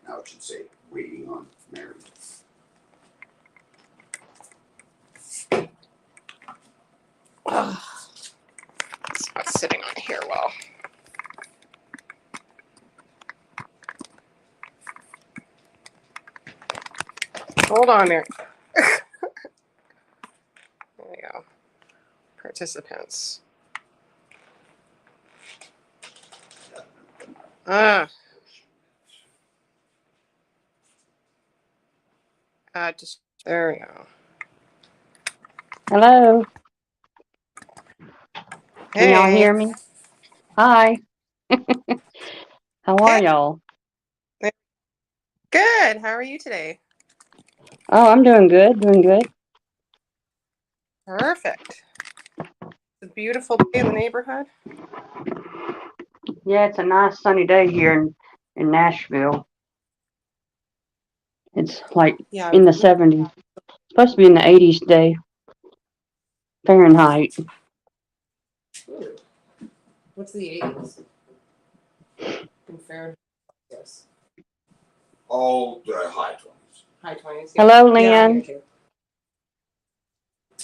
Now it should say waiting on Mary. It's not sitting on here well. Hold on there. There we go. Participants. Just there we go. Hello. Hey. Can y'all hear me? Hi. How are y'all? Good. How are you today? Oh, I'm doing good. Doing good. Perfect. It's a beautiful day in the neighborhood. Yeah, it's a nice sunny day here in Nashville. It's like in the 70s. It's supposed to be in the 80s today. Fahrenheit. Ooh. What's the 80s? In Fahrenheit, yes. Oh, the high 20s. High 20s. Yeah. Hello, Lynn. Yeah,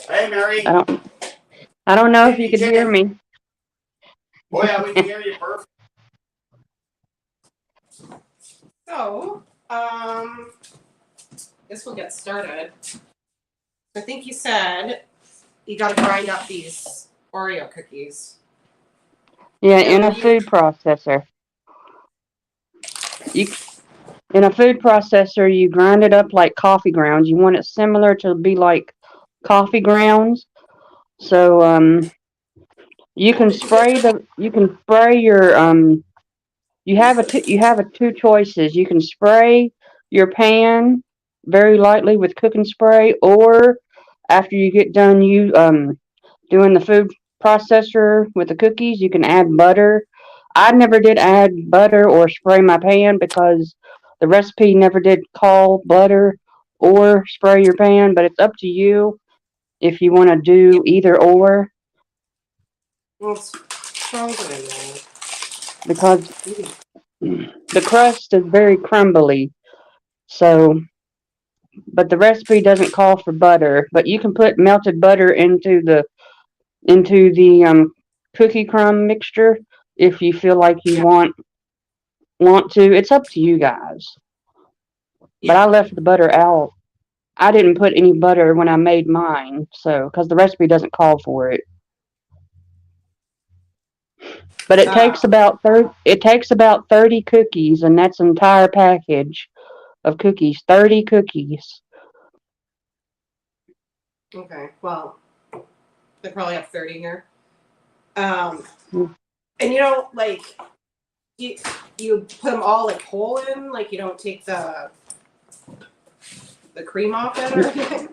Hey, Mary. I don't know if you could hear me. Oh, yeah, we can hear you perfect. So, guess we'll get started. I think you said you got to grind up these Oreo cookies. Yeah, in a food processor. In a food processor, you grind it up like coffee grounds. You want it similar to be like coffee grounds. So you can spray your you have two choices. You can spray your pan very lightly with cooking spray, or after you get done doing the food processor with the cookies, you can add butter. I never did add butter or spray my pan because the recipe never did call butter or spray your pan, but it's up to you if you want to do either or. Well, it's frozen in there. Because the crust is very crumbly. So, but the recipe doesn't call for butter, but you can put melted butter into the cookie crumb mixture if you feel like you want to. It's up to you guys. But I left the butter out. I didn't put any butter when I made mine, so because the recipe doesn't call for it. But it takes about 30 cookies, and that's an entire package of cookies. 30 cookies. Okay, well, they probably have 30 here. And like you put them all like whole in, like you don't take the cream off it or anything.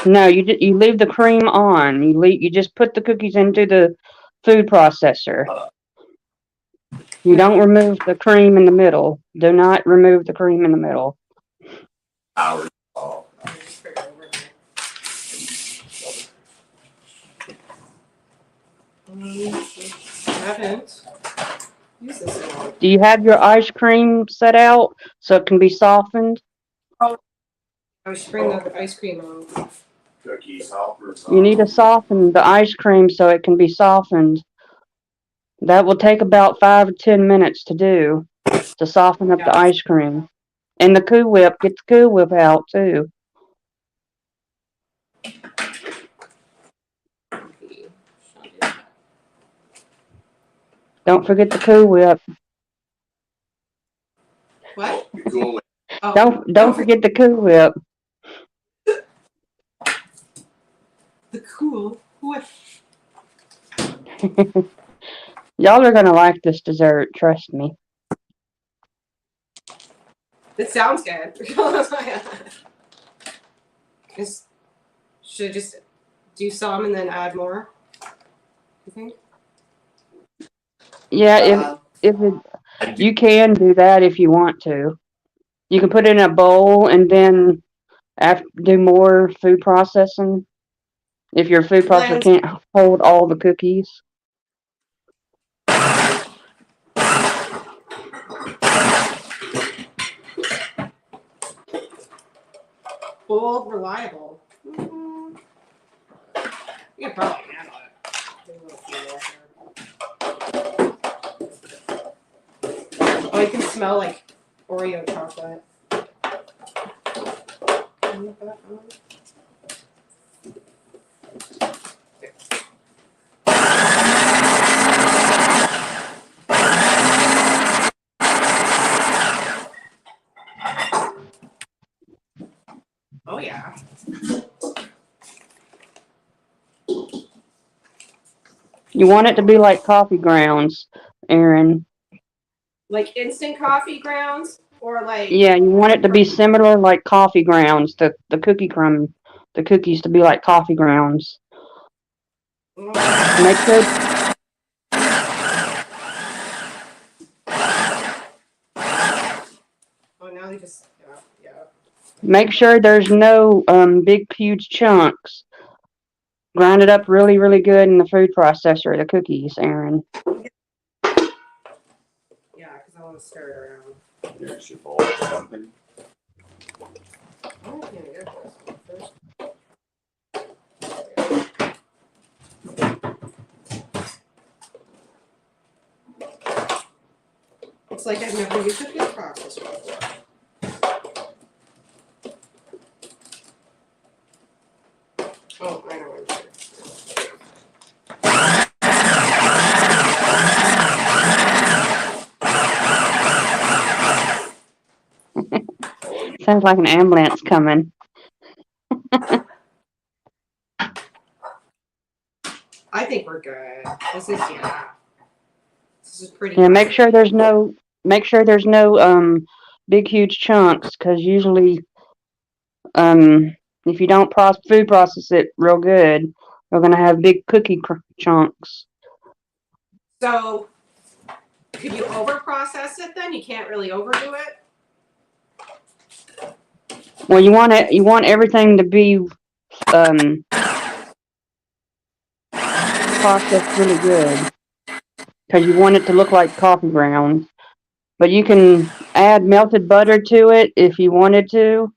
No, you leave the cream on. You just put the cookies into the food processor. You don't remove the cream in the middle. Do not remove the cream in the middle. Hours. Haven't used this at all. Do you have your ice cream set out so it can be softened? Oh, I was bring the ice cream on. Cookies, hoppers. You need to soften the ice cream so it can be softened. That will take about 5 to 10 minutes to do, to soften up the ice cream. And the Cool Whip, get the Cool Whip out too. Don't forget the Cool Whip. The Cool Whip. Oh, Don't forget the Cool Whip. the Cool Whip. Y'all are gonna like this dessert, trust me. It sounds good. Should I just do some and then add more? You think? Yeah, you can do that if you want to. You can put it in a bowl and then do more food processing. If your food processor can't hold all the cookies. Bold, reliable. Mm-hmm. You can probably handle it. Oh, you can smell like Oreo chocolate. Oh yeah. You want it to be like coffee grounds, Aaron. Like instant coffee grounds or like. Yeah, you want it to be similar like coffee grounds. The cookies to be like coffee grounds. Make sure. Oh, now they just yeah. Make sure there's no big huge chunks. Grind it up really, really good in the food processor, the cookies, Aaron. Yeah, because I want to stir it around. There's your bowl of something. Oh, I can't get this one first. It's like I've never used a food processor before. Oh, I know what I'm doing. Sounds like an ambulance coming. I think we're good. This is pretty. Yeah, make sure there's no big huge chunks, because usually if you don't food process it real good, you're gonna have big cookie chunks. So, could you over process it then? You can't really overdo it. Well, you want everything to be processed really good, because you want it to look like coffee grounds. But you can add melted butter to it if you wanted to,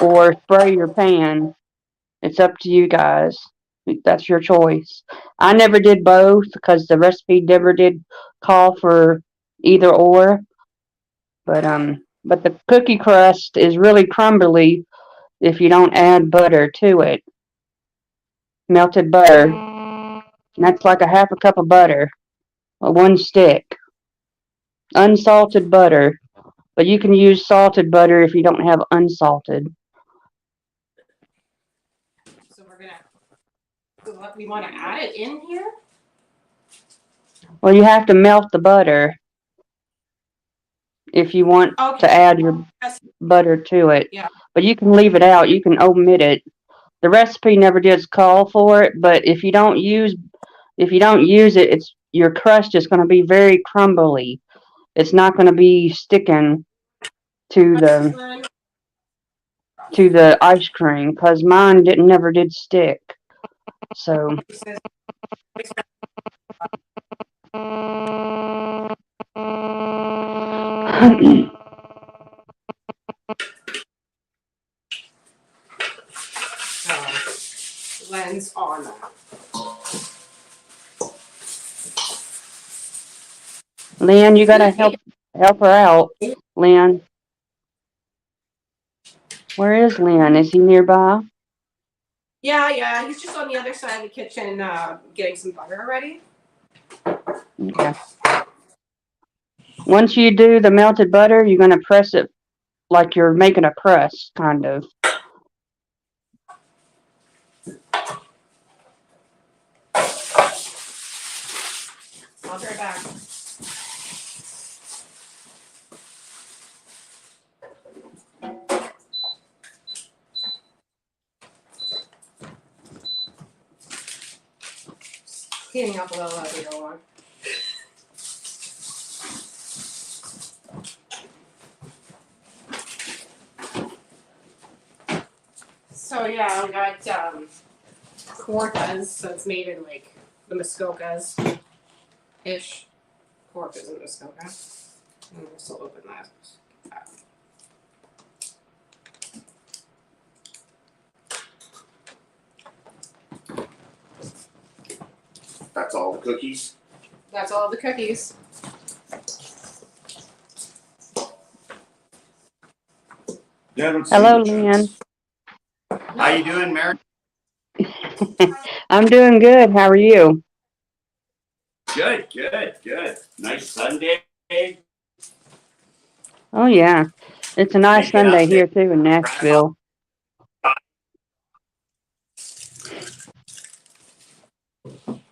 or spray your pan. It's up to you guys. That's your choice. I never did both because the recipe never did call for either or. But the cookie crust is really crumbly if you don't add butter to it. Melted butter. And that's like a half a cup of butter. One stick. Unsalted butter. But you can use salted butter if you don't have unsalted. So we want to add it in here? Well, you have to melt the butter if you want to add your butter to it. Yeah. But you can leave it out. You can omit it. The recipe never did call for it, but if you don't use it, your crust is going to be very crumbly. It's not going to be sticking to the ice cream, because mine never did stick. So Lens on that. Lynn, you gotta help her out. Lynn. Where is Lynn? Is he nearby? Yeah. He's just on the other side of the kitchen getting some butter ready. Okay. Once you do the melted butter, you're going to press it like you're making a crust, kind of. I'll be right back. Heating up a little as we go on. So yeah, we got Cortez, so it's made in like the Muskokas ish. Cortez and Muskoka. And we'll still open that. That's all the cookies? That's all the cookies. Yeah, I don't see Hello, the Leanne. chunks. How you doing, Mary? I'm doing good. How are you? Good, good, good. Nice Sunday. Oh, yeah. It's a nice You get Sunday out there, here, too, in Nashville.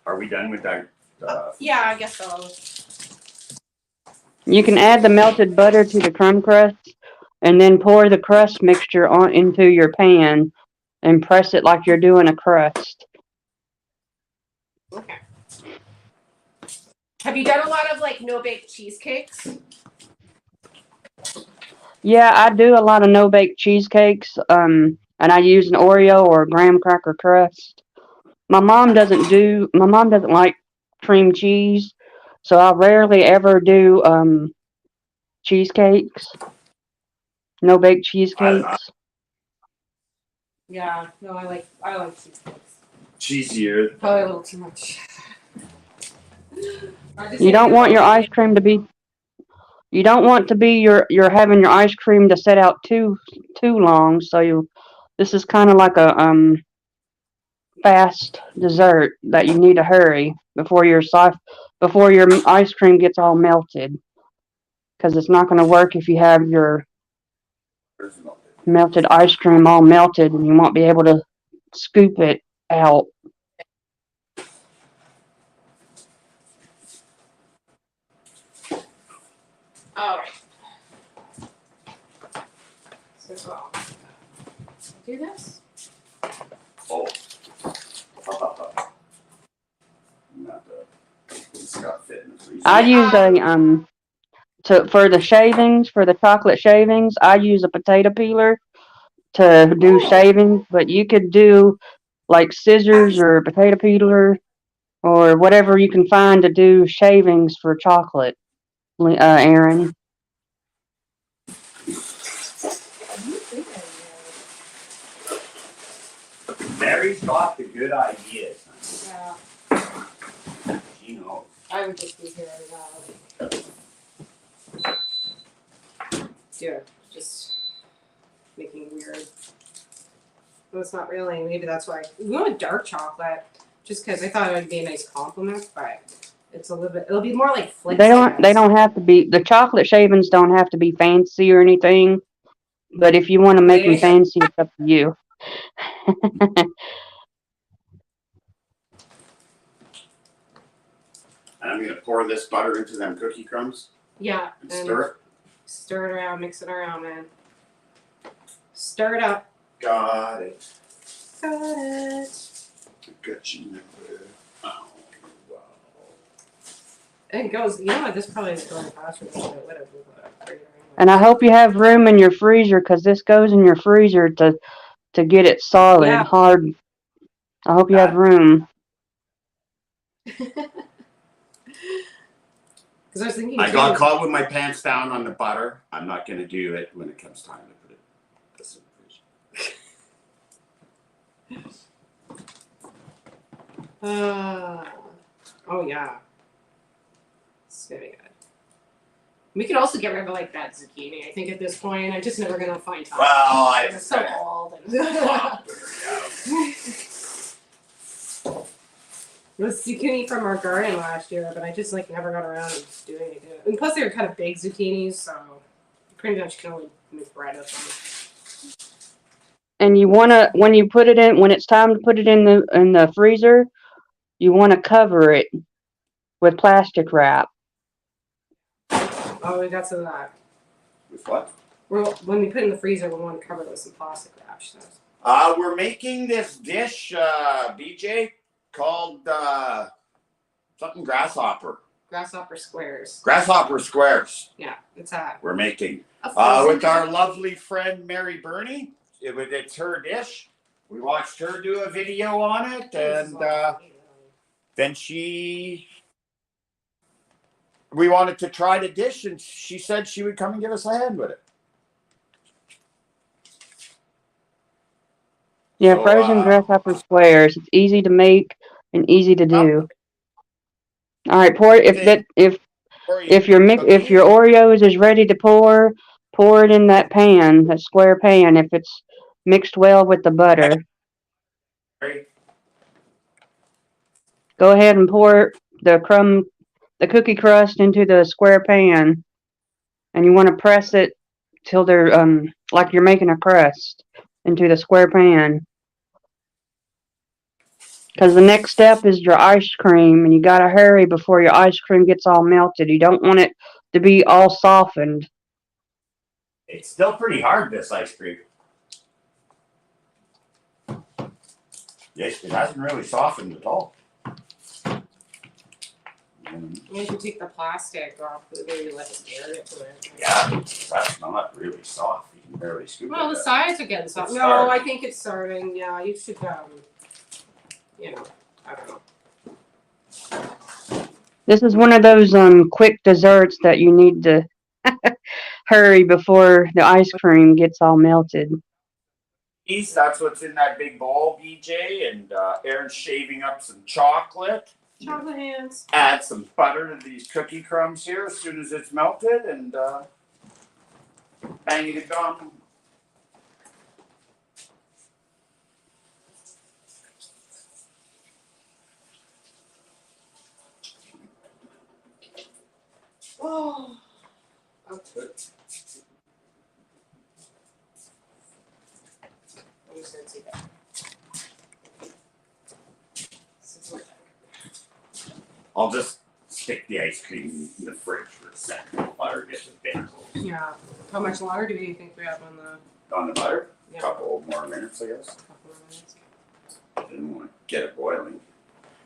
Are we done with our Yeah, I guess so. You can add the melted butter to the crumb crust and then pour the crust mixture on into your pan and press it like you're doing a crust. Okay. Have you done a lot of like no-bake cheesecakes? Yeah, I do a lot of no-bake cheesecakes, and I use an Oreo or a graham cracker crust. My mom doesn't like cream cheese, so I rarely ever do cheesecakes, no-bake I cheesecakes. Yeah, no, I like cheesecakes. cheesier? Probably a little too much. You don't want your ice cream to be You don't want to be you're having your ice cream to set out too long, so this is kind of like a fast dessert that you need to hurry before before your ice cream gets all melted, because it's not going to work if you have your melted ice cream all melted and you won't be able to scoop it out. All right. So I'll do this. Oh. Not it's got fit in the freezer. I use for the shavings, for the chocolate shavings, I use a potato peeler to do shavings, but you could do like scissors or potato peeler or whatever you can find to do shavings for chocolate, Aaron. Mary's got the good ideas. Yeah, She knows. I would just be here now. Yeah, just making weird. Well, it's not really. Maybe that's why we want dark chocolate, just because I thought it would be a nice compliment, but it's a little bit. It'll be more like flicks. They don't have to be, the chocolate shavings don't have to be fancy or anything, but if you want to make them fancy, it's up to you. I'm gonna pour this butter into them cookie crumbs. Yeah. And stir it. Stir it around, mix it around, man. Stir it up. Got it. Got it. Got you number. Oh, wow. It goes. You know what? This probably is going faster than whatever. And I hope you have room in your freezer, because this goes in your freezer to get it solid, hard. I hope you have room. Because I was thinking. I got caught with my pants down on the butter. I'm not gonna do it when it comes time to put it this in the freezer. Oh yeah. It's very good. We could also get rid of like that zucchini. I think at this point, I'm just never gonna find time. Well, it's so old. It was zucchini from our garden last year, but I just like never got around to doing it. And plus, they were kind of big zucchinis, so pretty much can only make bread of them. And you wanna when you put it in when it's time to put it in the freezer, you wanna cover it with plastic wrap. Oh, we got some of that. With what? When we put it in the freezer, we want to cover it with some plastic wrap. She says. We're making this dish, BJ, called something grasshopper. Grasshopper squares. Grasshopper squares. Yeah, it's that. We're making With with our lovely friend Mary Burney. It's her dish. We watched her do a video on it, and then we wanted to try the dish, and she said she would come and give us a hand with it. Yeah, So, frozen grasshopper squares. It's easy to make and easy to do. All right, pour if your Oreos is ready to pour it in that pan, that square pan. If it's mixed well with the butter, go ahead and pour the cookie crust into the square pan, and you want to press it till they're like you're making a crust into the square pan. Because the next step is your ice cream, and you gotta hurry before your ice cream gets all melted. You don't want it to be all softened. It's still pretty hard, this ice cream. Yes, it hasn't really softened at all. You should take the plastic off, maybe let it air it to it. Yeah, that's not really soft. You can barely scoop it. Well, the sides are getting soft. It's No, starting. I think it's starting. Yeah, you should, I don't know. This is one of those quick desserts that you need to hurry before the ice cream gets all melted. That's what's in that big bowl, BJ, and Aaron's shaving up some chocolate. Chocolate hands. Add some butter to these cookie crumbs here as soon as it's melted, and bang it gum. Oh. Okay. I'm just gonna take that. I'll just stick the ice cream in the fridge for a second. Butter gets a bit cold. Yeah. How much longer do you think we have on the? On the butter? Yeah. A couple more minutes, I guess. Couple of minutes. I didn't want to get it boiling.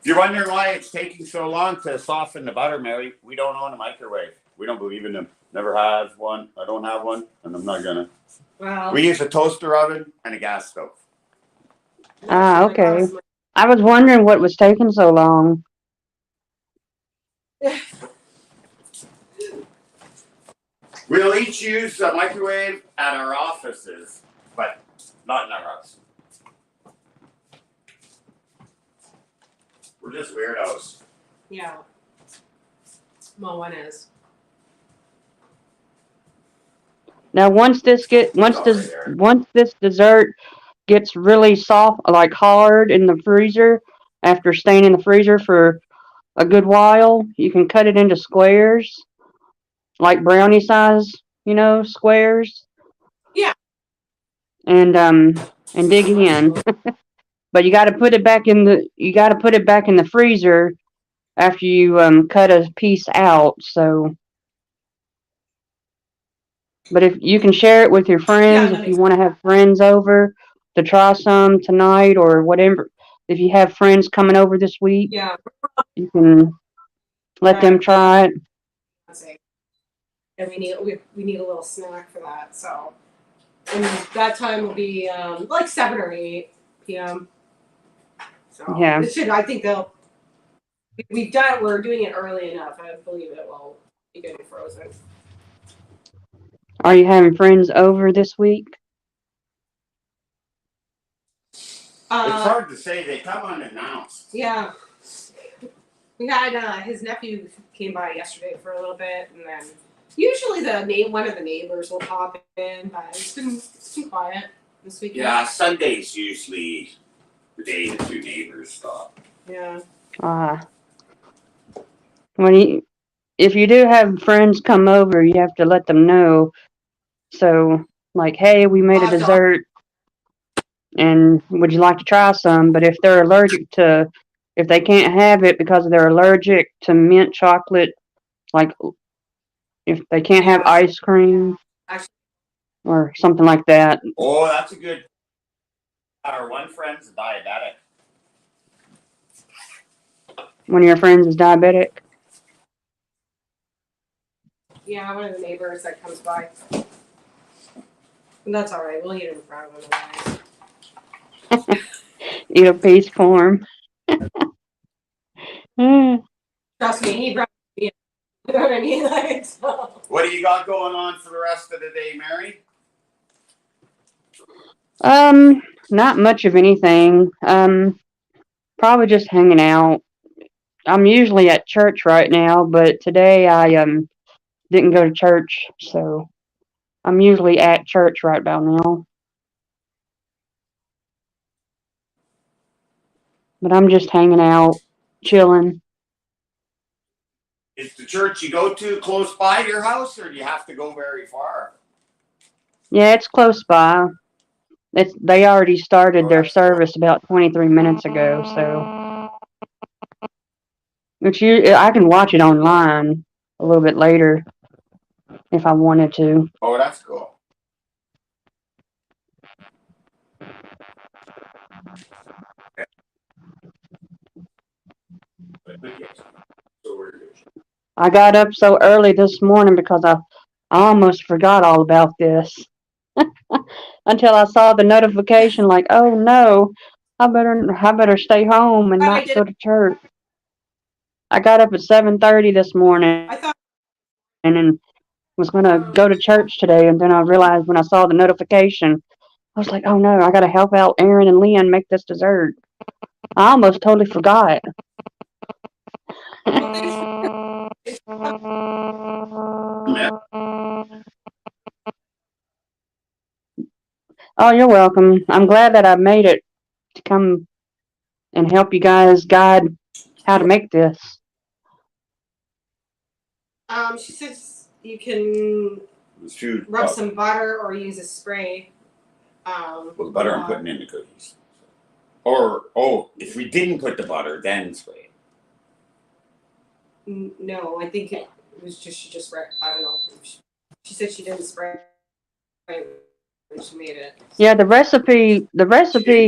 If you're wondering why it's taking so long to soften the butter, Mary, we don't own a microwave. We don't believe in them. Never have one. I don't have one, and I'm not gonna. Well. We use a toaster oven and a gas stove. Ah, okay. I was wondering what was taking so long. We'll each use a microwave at our offices, but not in our house. We're just weirdos. Yeah. Well, one is. Now, once this dessert gets really soft, like hard in the freezer, after staying in the freezer for a good while, you can cut it into squares, like brownie size, squares. Yeah. And dig in. But you got to put it back in the freezer after you cut a piece out. So, but if you can share it with your friends, if you want to have friends over to try some tonight or whatever, if you have friends coming over this week, Yeah. you can let them try it. And we need a little snack for that. So, and that time will be like 7 or 8 p.m. So Yeah. I think we're doing it early enough. I believe it will be getting frozen. Are you having friends over this week? It's hard to say. They come unannounced. Yeah. We had his nephew came by yesterday for a little bit, and then usually one of the neighbors will pop in, but it's been quiet this weekend. Yeah, Sunday's usually the day the 2 neighbors stop. Yeah. When you, if you do have friends come over, you have to let them know. So, like, hey, we made a I'll have to, dessert, and would you like to try some? But if they're allergic to, if they can't have it because they're allergic to mint chocolate, like if they can't have yeah, ice cream actually, or something like that. Oh, that's a good. Our one friend's diabetic. One of your friends is diabetic. yeah, one of the neighbors that comes by. And that's all right. We'll eat it in front of him anyways. Eat a piece for him. Trust me, he brought me. You know what I mean? Like, so. What do you got going on for the rest of the day, Mary? Not much of anything. Probably just hanging out. I'm usually at church right now, but today I didn't go to church, so I'm usually at church right about now. But I'm just hanging out, chilling. Is the church you go to close by your house, or do you have to go very far? Yeah, it's close by. They already started Oh, their that's cool. service about 23 minutes ago, so I can watch it online a little bit later if I wanted to. Oh, that's cool. Yes. So we're good. I got up so early this morning because I almost forgot all about this until I saw the notification like, oh no, I better stay home and I not did. go to church. I got up at 7:30 this morning I thought. and was gonna go to church today, and then I realized when I saw the notification, I was like, oh no, I gotta help out Aaron and Lynn make this dessert. I almost totally forgot. Well, thanks for. Yeah. Oh, you're welcome. I'm glad that I made it to come and help you guys guide how to make this. She says you can It's food. rub some butter or use a spray. Well, the butter I'm putting in the cookies. Or, if we didn't put the butter, then spray it. No, I think it was just she just read. I don't know. She said she didn't spray when she made it. Yeah, the recipe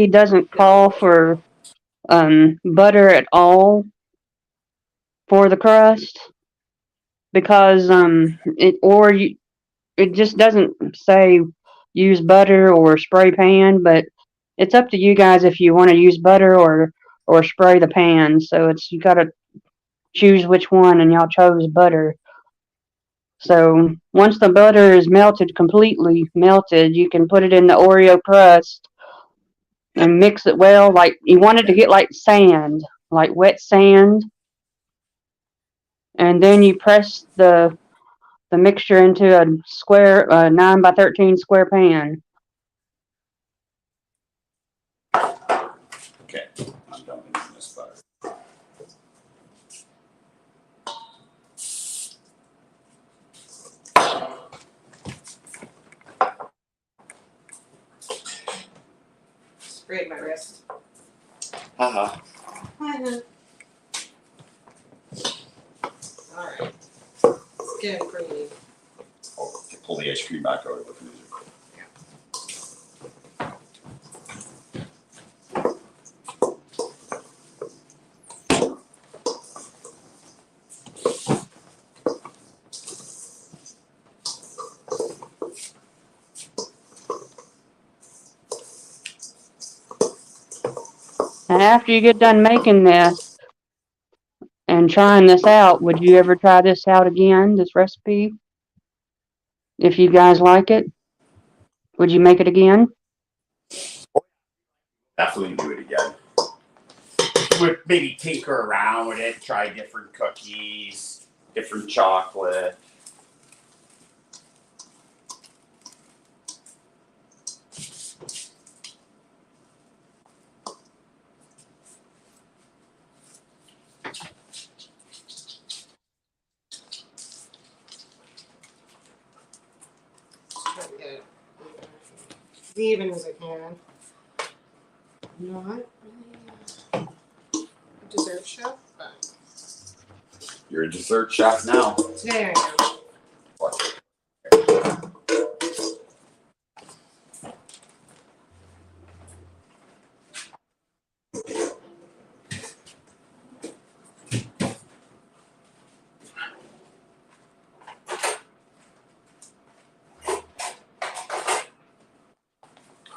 doesn't call for butter at all for the crust because it just doesn't say use butter or spray pan, but it's up to you guys if you want to use butter or spray the pan. So you gotta choose which one, and y'all chose butter. So once the butter is completely melted, you can put it in the Oreo crust and mix it well. Like you want it to get like sand, like wet sand, and then you press the mixture into a square 9 by 13 square pan. Okay, I'm dumping in this butter. Sprayed my wrist. Haha. All right. It's getting creamy. Oh, pull the ice cream back out of the freezer. And after you get done making this and trying this out, would you ever try this out again, this recipe? If you guys like it, would you make it again? Definitely do it again. Would maybe tinker around with it, try different cookies, different chocolate. even as I can. You know what? Really, dessert chef, but You're a dessert chef now. today I am. Watch it.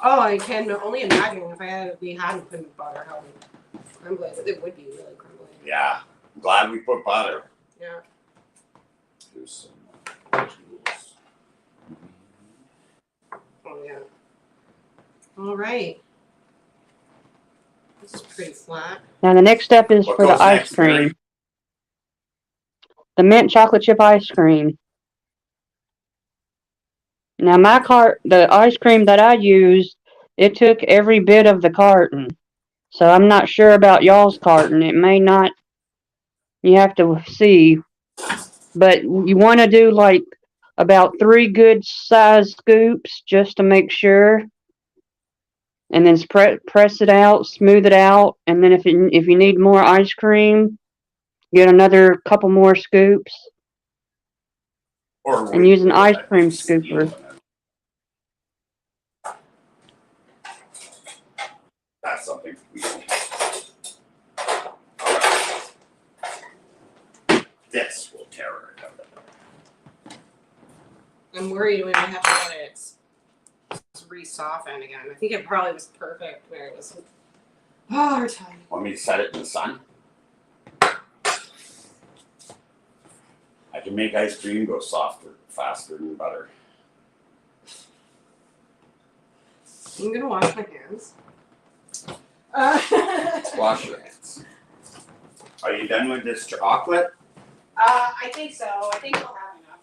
Oh, I can only imagine if we hadn't put in butter, how crumbly it would be really crumbly. Yeah. I'm glad we put butter. Yeah. Here's some tools. Oh yeah. All right. This is pretty flat. Now the next step is What for the goes ice next, cream. Mary? The mint chocolate chip ice cream. Now the ice cream that I used, it took every bit of the carton. So I'm not sure about y'all's carton. It may not, you have to see. But you want to do like about 3 good size scoops just to make sure. And then press it out, smooth it out. And then if you need more ice cream, get another couple more scoops. Or And we use an do ice it cream at steam. scooper. That's something we can. This will tear it out. I'm worried we might have to let it re-soften again. I think it probably was perfect where it was. Oh, our time. Want me to set it in the sun? I can make ice cream go softer, faster than butter. I'm gonna wash my hands. Wash your hands. Are you done with this chocolate? I think so. I think we'll have enough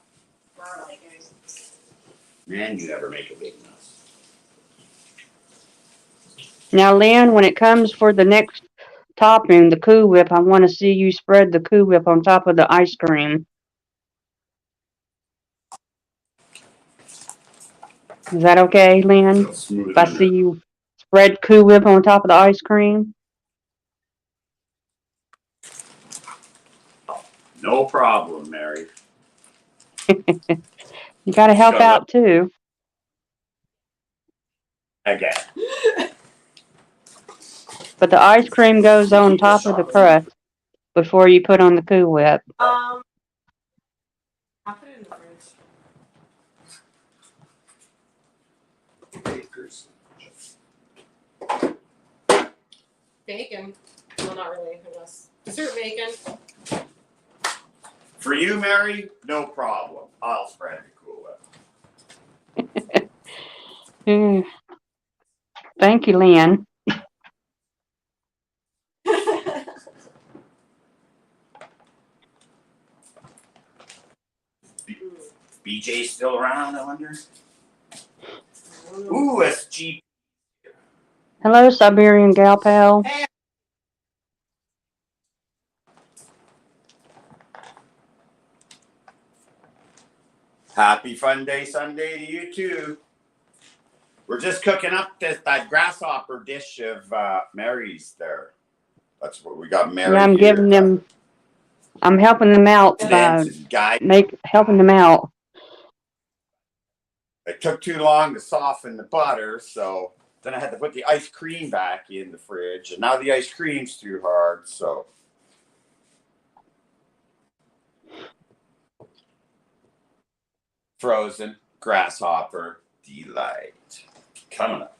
for our liking. Man, you never make a big mess. Now, Lynn, when it comes for the next topping, the Cool Whip, I want to see you spread the Cool Whip on top of the ice cream. Is that okay, Lynn? Real smooth If I under. see you spread Cool Whip on top of the ice cream? No problem, Mary. You got to help Shut up. out too. Again. But the ice cream goes on Keep the top of the chocolate. crust before you put on the Cool Whip. I'll put it in the fridge. Bakers. Bacon. Well, not really, unless dessert bacon. For you, Mary, no problem. I'll spread the Cool Whip. Thank you, Lynn. BJ's still around, I wonder? Ooh, SG. Hello, Siberian Gal Pal. Hey. Happy Fun Day Sunday to you too. We're just cooking up that grasshopper dish of Mary's there. That's what we got Mary Yeah, I'm here. giving them. I'm helping them out by helping them out. It took too long to soften the butter, so then I had to put the ice cream back in the fridge, and now the ice cream's too hard, so. Frozen grasshopper delight. Coming up.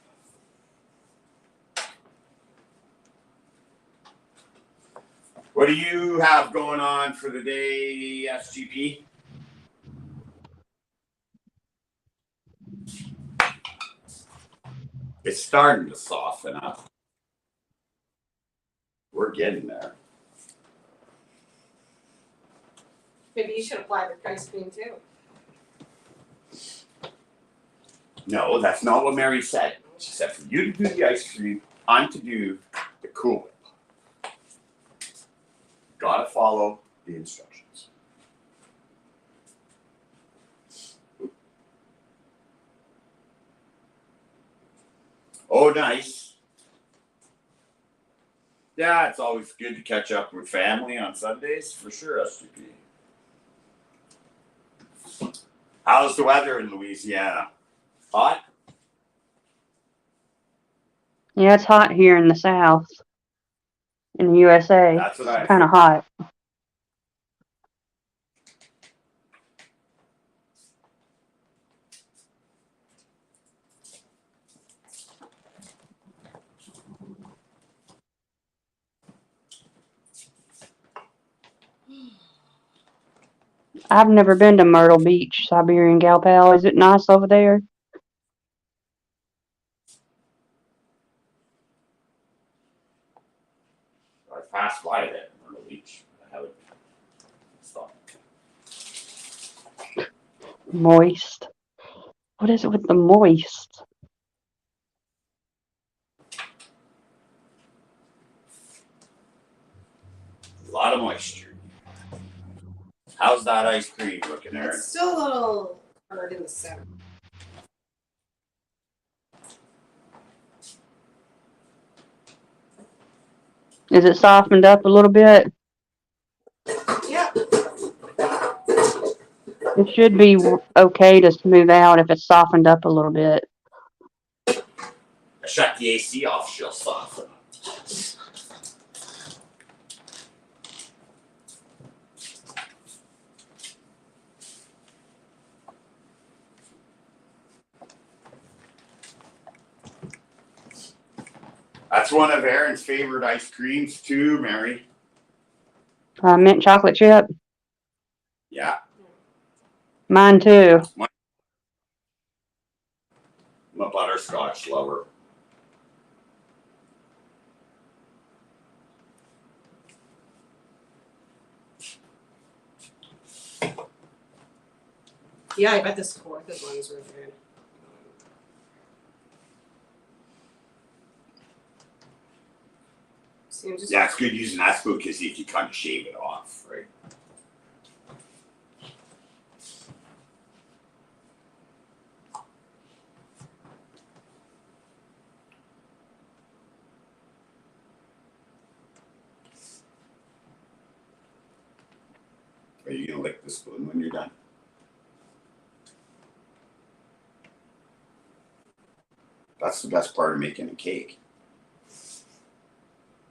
What do you have going on for the day, SGP? It's starting to soften up. We're getting there. Maybe you should apply the ice cream too. No, that's not what Mary said. She said for you to do the ice cream, I'm to do the Cool Whip. Gotta follow the instructions. Oh, nice. Yeah, it's always good to catch up with family on Sundays, for sure, SGP. How's the weather in Louisiana? Hot? Yeah, it's hot here in the South, in the USA. That's what I Kind of figured. hot. I've never been to Myrtle Beach, Siberian Gal Pal. Is it nice over there? I passed by that in Myrtle Beach. I haven't stopped. Moist. What is it with the moist? A lot of moisture. How's that ice cream looking, Aaron? It's still a little hard in the center. Is it softened up a little bit? Yeah. It should be okay to smooth out if it's softened up a little bit. I shut the AC off, she'll soften. That's one of Aaron's favorite ice creams too, Mary. Mint chocolate chip? Yeah. Mine too. I'm a butterscotch lover. Yeah, I bet this fourth one's really good. Seems just Yeah, it's good using that spoon because you can kind of shave it off, right? Are you gonna lick the spoon when you're done? That's the best part of making a cake.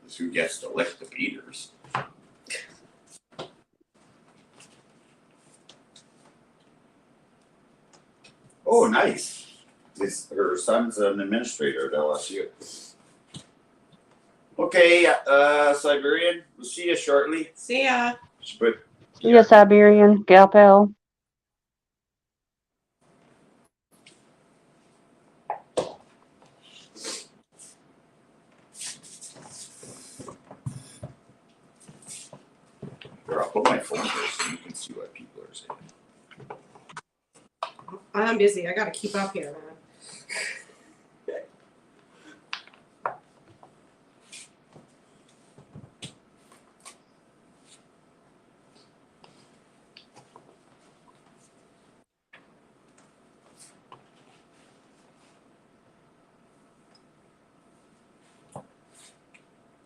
Is who gets to lick the beaters. Oh, nice. Her son's an administrator at LSU. Okay, Siberian, we'll see you shortly. See ya. But See ya, Siberian Gal Pal. here, I'll put my phone here so you can see what people are saying. I'm busy. I gotta keep up here, man.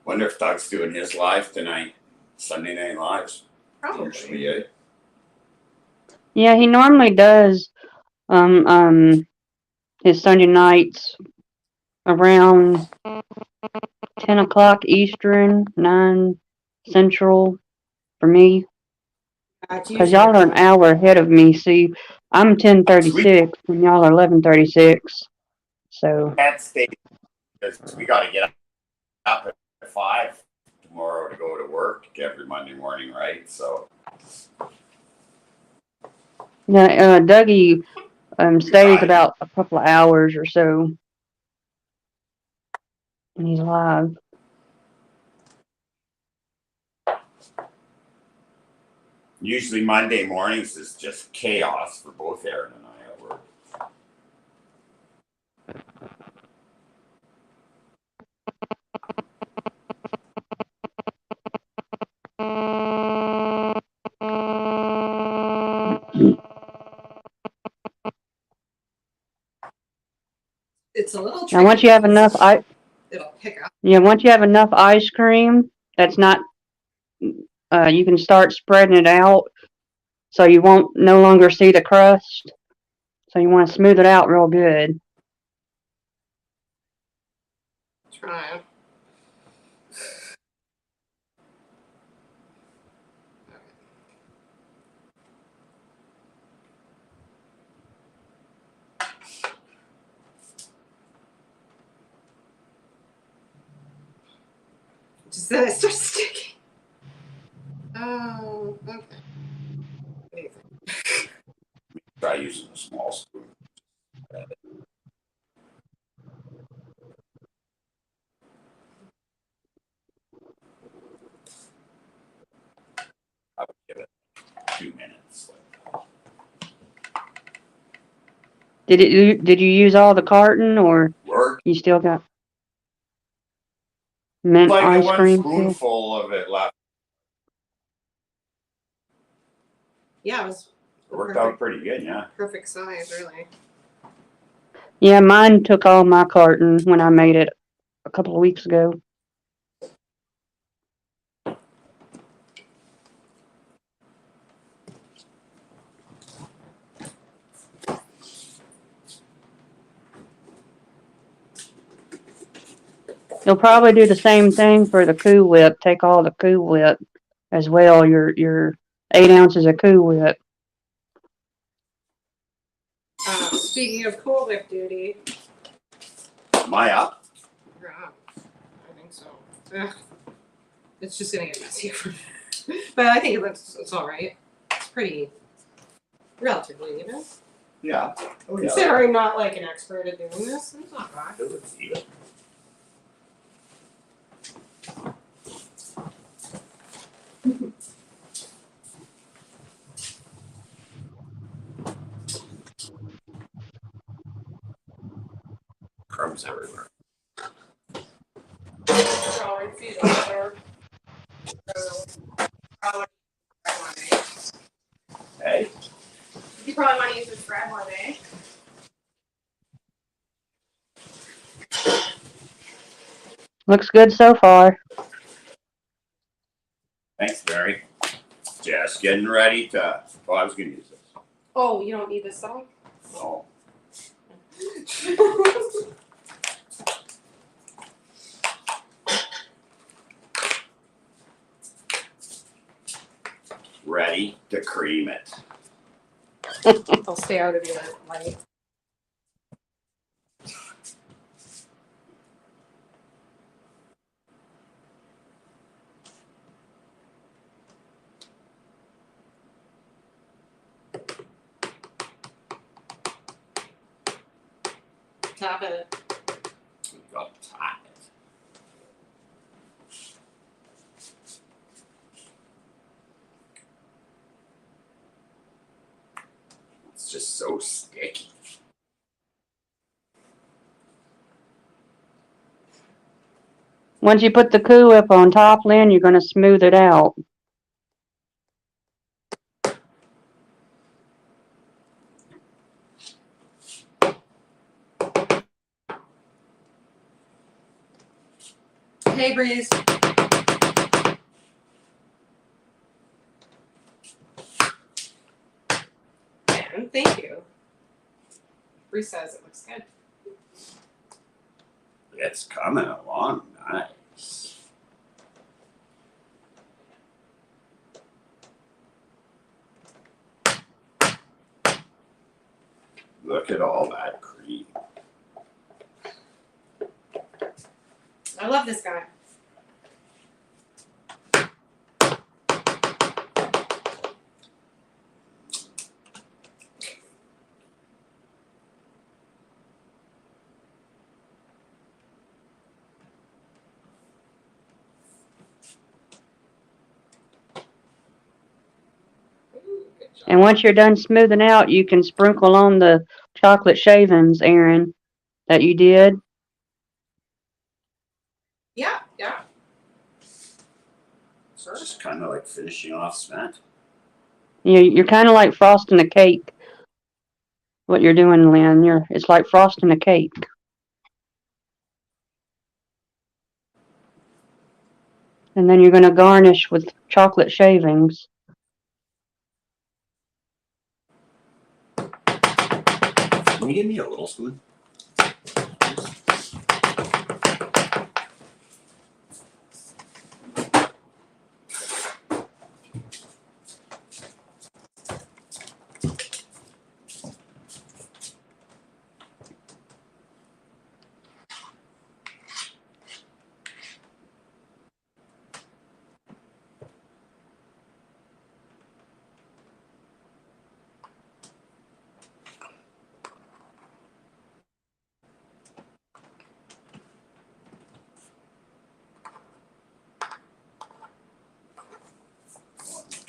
Wonder if Doug's doing his live tonight. Sunday Night Lives. Probably. Usually, eh? Yeah, he normally does his Sunday nights around 10 o'clock Eastern, 9 Central for me. Because y'all are an hour ahead of me. See, I'm 10:36 and y'all are 11:36. So. Can't stay because we got to get up at 5 tomorrow to go to work every Monday morning, right? So. Yeah, Dougie stays about a couple of hours or so. And he's live. Usually Monday mornings is just chaos for both Aaron and I at work. It's a little tricky. Now, once you have enough it'll pick up. yeah, once you have enough ice cream, that's not, you can start spreading it out, so you won't no longer see the crust. So you want to smooth it out real good. Try. Just then it starts sticking. Oh, okay. What do you think? Try using a small spoon. I would give it 2 minutes. Did you use all the carton, or Work. you still got mint Like ice one cream still? spoonful of it left. Yeah, it was It worked out pretty good, yeah. perfect size, really. Yeah, mine took all my carton when I made it a couple of weeks ago. You'll probably do the same thing for the Cool Whip. Take all the Cool Whip as well. Your 8 ounces of Cool Whip. Speaking of Cool Whip duty. Am I up? You're up. I think so. Ugh. It's just gonna get messy. But I think it's all right. It's pretty relatively even. Yeah. Oh, yeah. Considering not like an expert at doing this, it's not bad. It was even. Crumbs everywhere. Hey? You probably want to use this bread one day. Looks good so far. Thanks, Barry. Just getting ready to. Oh, I was going to use this. Oh, you don't need this song? Oh. Ready to cream it. I'll stay out of your light. Tap it. We got to tie it. It's just so sticky. Once you put the Cool Whip on top, Lynn, you're going to smooth it out. Hey, Breeze. And thank you. Breeze says it looks good. It's coming along nice. Look at all that cream. I love this guy. And once you're done smoothing out, you can sprinkle on the chocolate shavings, Aaron, that you did. Yeah, yeah. So it's just kind of like finishing off cement. You're kind of like frosting a cake. What you're doing, Lynn, it's like frosting a cake. And then you're going to garnish with chocolate shavings. Can you give me a little spoon?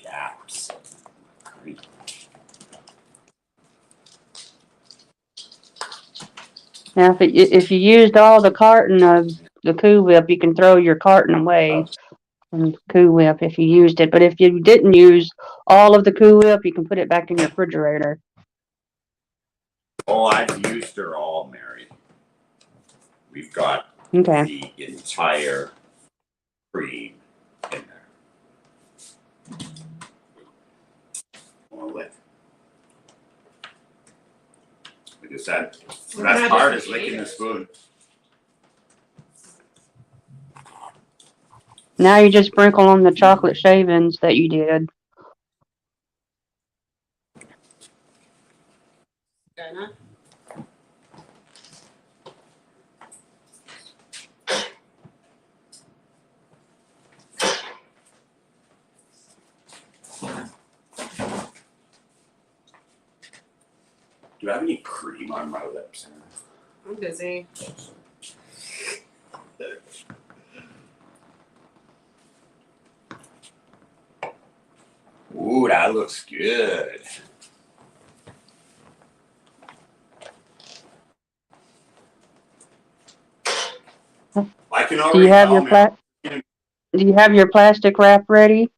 Gaps. Now, if you used all the carton of the Cool Whip, you can throw your carton away from Cool Whip if you used it. But if you didn't use all of the Cool Whip, you can put it back in your refrigerator. Oh, I've used her all, Mary. We've got Okay. the entire cream in there. One lick. Like I said, the best part is licking the spoon. Now you just sprinkle on the chocolate shavings that you did. Gonna. Do you have any cream on my lips? I'm busy. Ooh, that looks good. I can Do already you have tell, man. do you have your plastic wrap ready?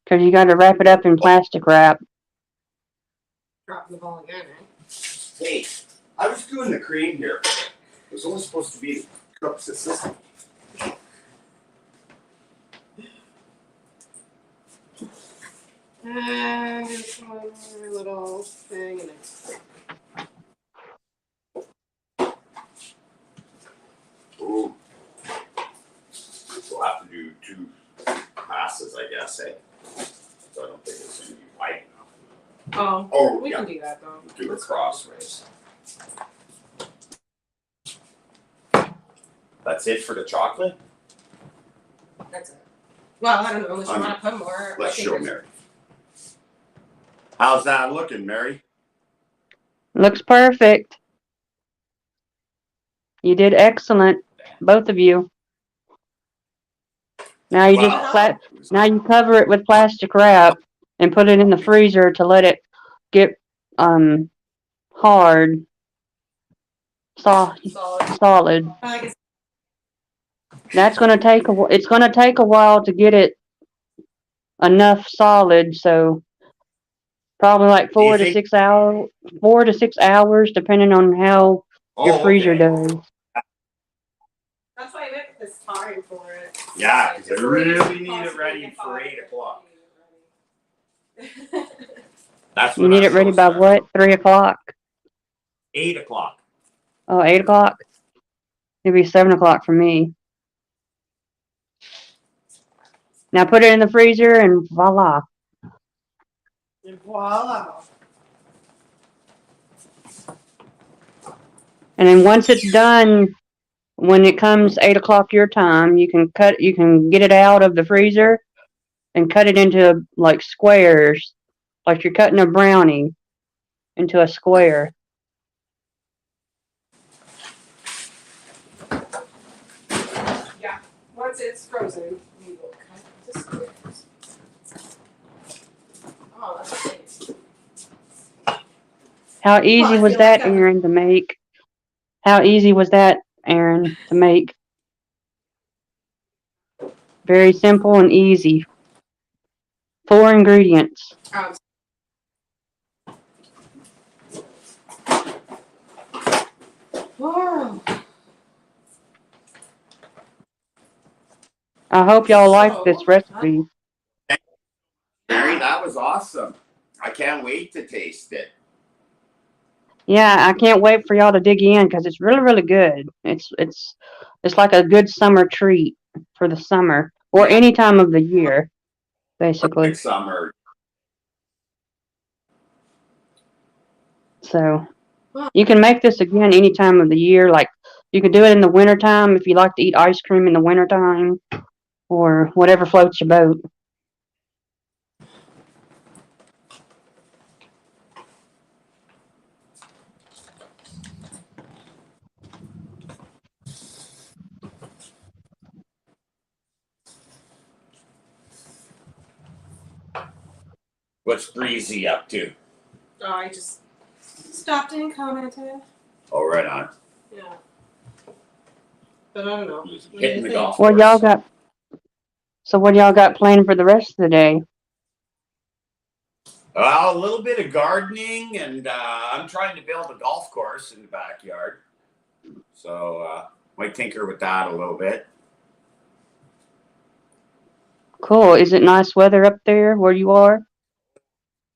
Because you got to wrap it up in plastic wrap. Dropping the ball again, eh? Hey, I was doing the cream here. It was only supposed to be the cook's assistant. Just one more little thing and it's Ooh. We'll have to do 2 passes, I guess, eh? So I don't think it's going to be wide enough. oh, we can do that though. Do a crossways. That's it for the chocolate? That's it. Well, I don't know unless you want to put more. Let's show Mary. How's that looking, Mary? Looks perfect. You did excellent, both of you. Now you now you cover it with plastic wrap and put it in the freezer to let it get hard, solid. That's going to take it's going to take a while to get it enough solid, so probably like 4 to 6 hours, 4 to 6 hours, depending on how your freezer does. That's why I went with this time for it. Yeah, because I really need it ready for 8 o'clock. That's You need it ready by what? 3 o'clock? 8 o'clock. Oh, 8 o'clock? It'll be 7 o'clock for me. Now put it in the freezer and voila. And voila. And then once it's done, when it comes 8 o'clock your time, you can get it out of the freezer and cut it into like squares, like you're cutting a brownie into a square. Yeah, once it's frozen, we will cut the squares. Oh, that's nice. How easy was that, Aaron, to make? How easy was that, Aaron, to make? Very simple and easy. 4 ingredients. Wow. I hope y'all like So, this recipe. Mary, that was awesome. I can't wait to taste it. Yeah, I can't wait for y'all to dig in because it's really, really good. It's like a good summer treat for the summer or Yeah, any time of the year, basically. perfect summer. So you can make this again any time of the year. Like you can do it in the wintertime if you like to eat ice cream in the wintertime or whatever floats your boat. What's Breezy up to? oh, I just stopped and commented. Oh, right on. Yeah. But I don't know. He's What do hitting you the think? golf What y'all course. got? So what y'all got planned for the rest of the day? Well, a little bit of gardening, and I'm trying to build a golf course in the backyard. So might tinker with that a little bit. Cool. Is it nice weather up there where you are?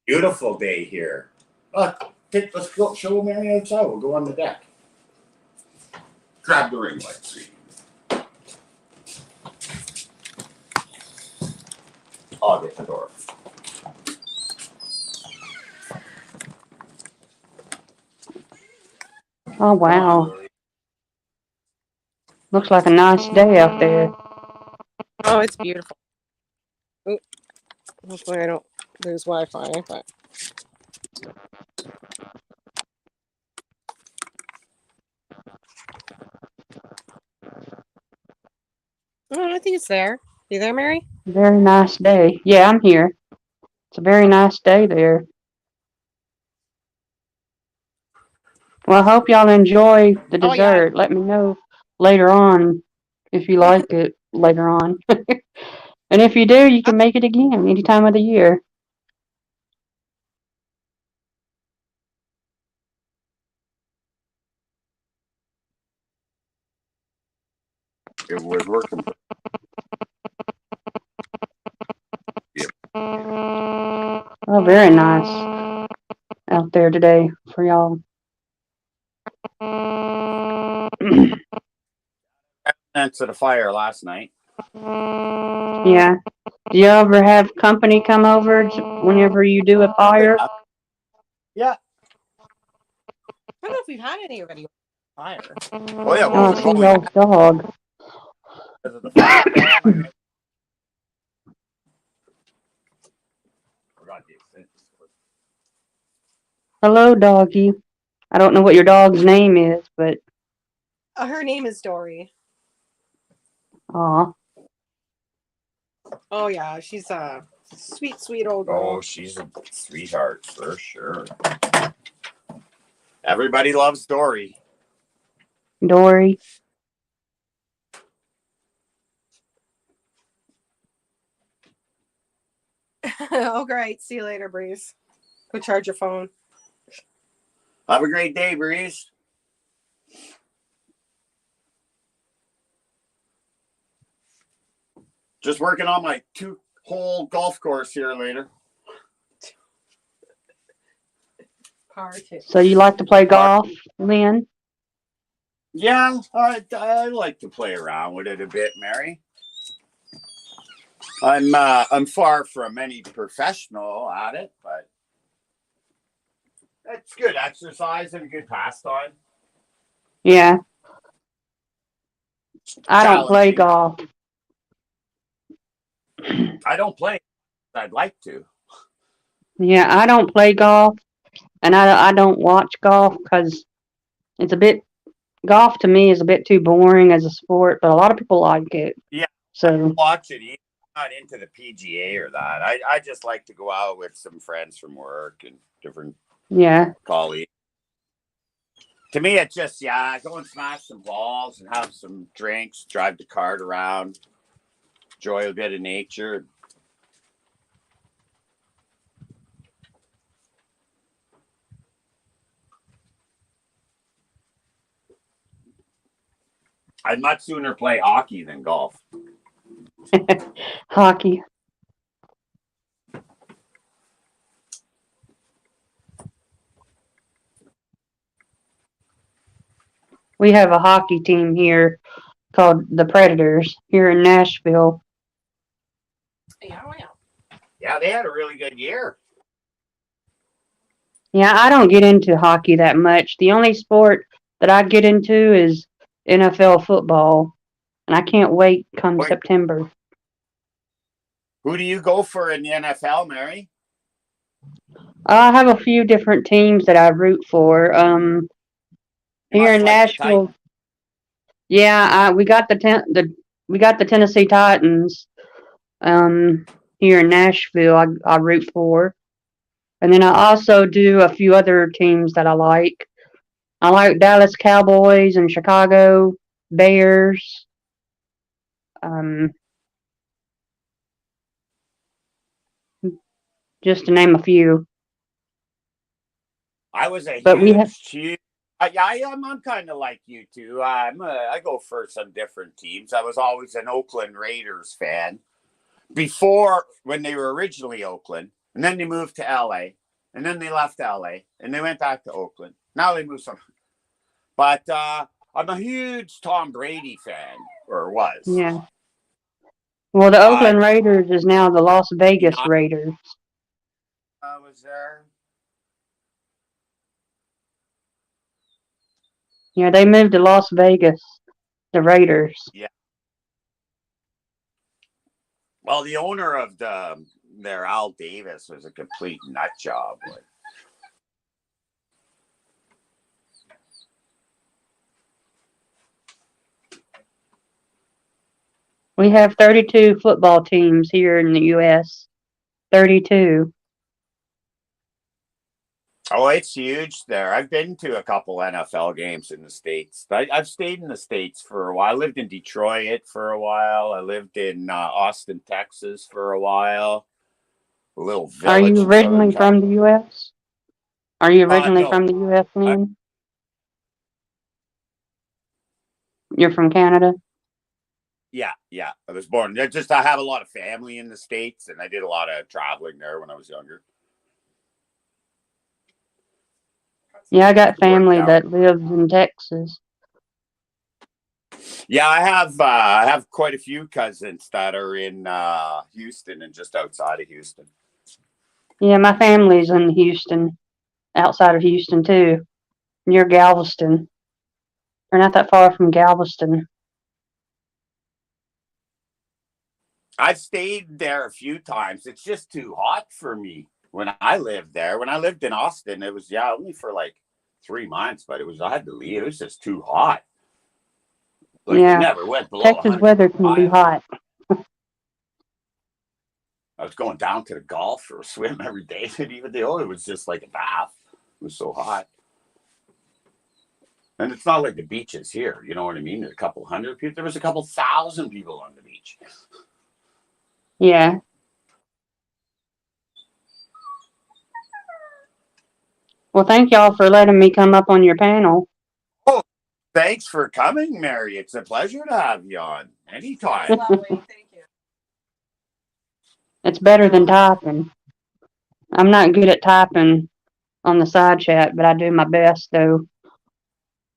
Beautiful day here. Let's go show Mary outside. We'll go on the deck. Grab the ring light, sweetie. I'll get the door. Oh Come on, wow. Lily. Looks like a nice day out there. Oh, it's beautiful. Ooh, hopefully I don't lose Wi-Fi, but oh, I think it's there. You there, Mary? Very nice day. Yeah, I'm here. It's a very nice day there. Well, I hope y'all enjoy the Oh yeah. dessert. Let me know later on if you like it later on. And if you do, you can make it again any time of the year. It was working. Oh, very nice out there today for y'all. To the fire last night. Yeah. Do you ever have company come over whenever you do a fire? Yeah. I don't know if we've had anybody on fire. Oh yeah. Oh, I Well, see y'all's dog. because of the fire ban. Forgot the extent. Hello, doggy. I don't know what your dog's name is, but Her name is Dory. aw. Oh yeah, she's a sweet, sweet old girl. Oh, she's a sweetheart for sure. Everybody loves Dory. Dory. Oh great. See you later, Breeze. Go charge your phone. Have a great day, Breeze. Just working on my 2-hole golf course here later. Party. So you like to play golf, Lynn? Yeah, I like to play around with it a bit, Mary. I'm far from any professional at it, but it's good exercise and a good pastime. Yeah. I don't play Challenging. golf. I don't play. I'd like to. Yeah, I don't play golf, and I don't watch golf because it's a bit golf to me is a bit too boring as a sport, but a lot of people like it. Yeah, So watch it. I'm not into the PGA or that. I just like to go out with some friends from work and different yeah, colleagues. To me, it's just go and smash some balls and have some drinks, drive the cart around, enjoy a bit of nature. I'd much sooner play hockey than golf. Hockey. We have a hockey team here called the Predators here in Nashville. Yeah, yeah. Yeah, they had a really good year. Yeah, I don't get into hockey that much. The only sport that I get into is NFL football, and I can't wait come Wait, September. who do you go for in the NFL, Mary? I have a few different teams that I root for. You Here must in like the Titans. Nashville, yeah, we got the Tennessee Titans. Here in Nashville, I root for, and then I also do a few other teams that I like. I like Dallas Cowboys and Chicago Bears. Um, just to name a few. I was a But we have, huge. Yeah, I'm kind of like you too. I go for some different teams. I was always an Oakland Raiders fan before when they were originally Oakland, and then they moved to LA, and then they left LA, and they went back to Oakland. Now they moved some. But I'm a huge Tom Brady fan, or was. yeah. Well, the But Oakland Raiders is now the Las you Vegas know, Raiders. I was there. Yeah, they moved to Las Vegas, the Raiders. Yeah. Well, the owner of their Al Davis was a complete nut job. Like, We have 32 football teams here in the U.S. 32. oh, it's huge there. I've been to a couple NFL games in the States. I've stayed in the States for a while. I lived in Detroit for a while. I lived in Austin, Texas for a while. A little Are village you in Southern originally California. from the U.S.? Are you originally No. from the U.S., I, man? You're from Canada? yeah. I was born. I have a lot of family in the States, and I did a lot of traveling there when I was younger. Yeah, I got Worked family out. that lives in Texas. Yeah, I have quite a few cousins that are in Houston and just outside of Houston. Yeah, my family's in Houston, outside of Houston too, near Galveston. We're not that far from Galveston. I've stayed there a few times. It's just too hot for me when I lived there. When I lived in Austin, it was only for like 3 months, but I had to leave. It was just too hot. Like it Yeah, never went below Texas weather can be 105. hot. I was going down to the Gulf for a swim every day, and even though it was just like a bath, it was so hot. And it's not like the beaches here. You know what I mean? There's a couple hundred people. There was a couple thousand people on the beach. Yeah. Well, thank y'all for letting me come up on your panel. Oh, thanks for coming, Mary. It's a pleasure to have you on anytime. That's lovely. Thank you. It's better than typing. I'm not good at typing on the side chat, but I do my best though.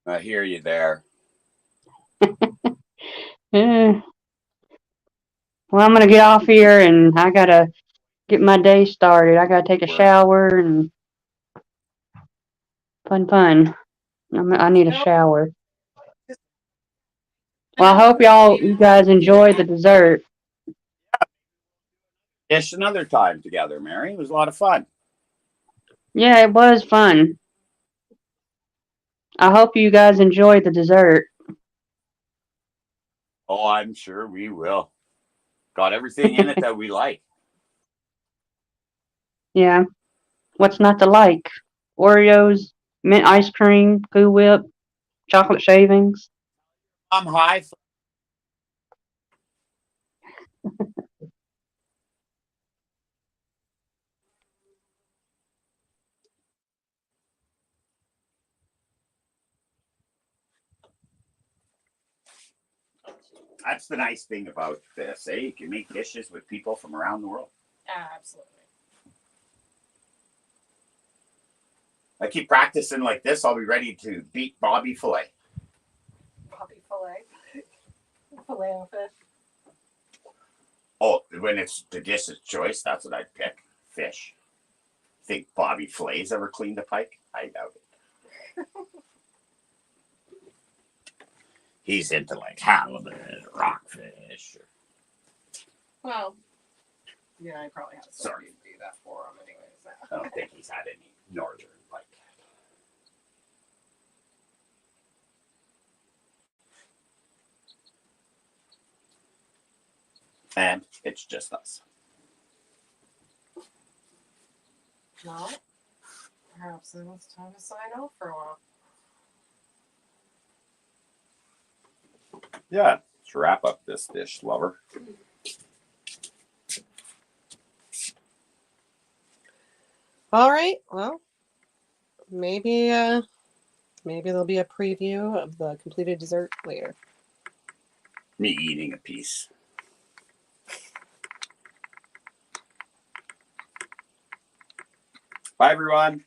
I hear you there. Eh, well, I'm gonna get off here and I gotta get my day started. I gotta take a Work. shower and fun. I need a shower. Well, I hope you guys enjoy the dessert. Ish another time together, Mary. It was a lot of fun. Yeah, it was fun. I hope you guys enjoy the dessert. Oh, I'm sure we will. Got everything in it that we like. Yeah, what's not to like? Oreos, mint ice cream, Cool Whip, chocolate shavings. I'm high. That's the nice thing about this. You can make dishes with people from around the world. Absolutely. I keep practicing like this. I'll be ready to beat Bobby Filet. Bobby fillet. Filet of fish. Oh, when it's the dish's choice, that's what I'd pick. Fish. Think Bobby Flay's ever cleaned a pike? I doubt it. He's into like halibut, rockfish. Well, yeah, I probably have to Sorry. do that for him anyways. I don't think he's had any northern pike. And it's just us. Well, perhaps then it's time to sign off for a while. Yeah, let's wrap up this dish, lover. All right. Well, maybe there'll be a preview of the completed dessert later. Me eating a piece. Bye, everyone.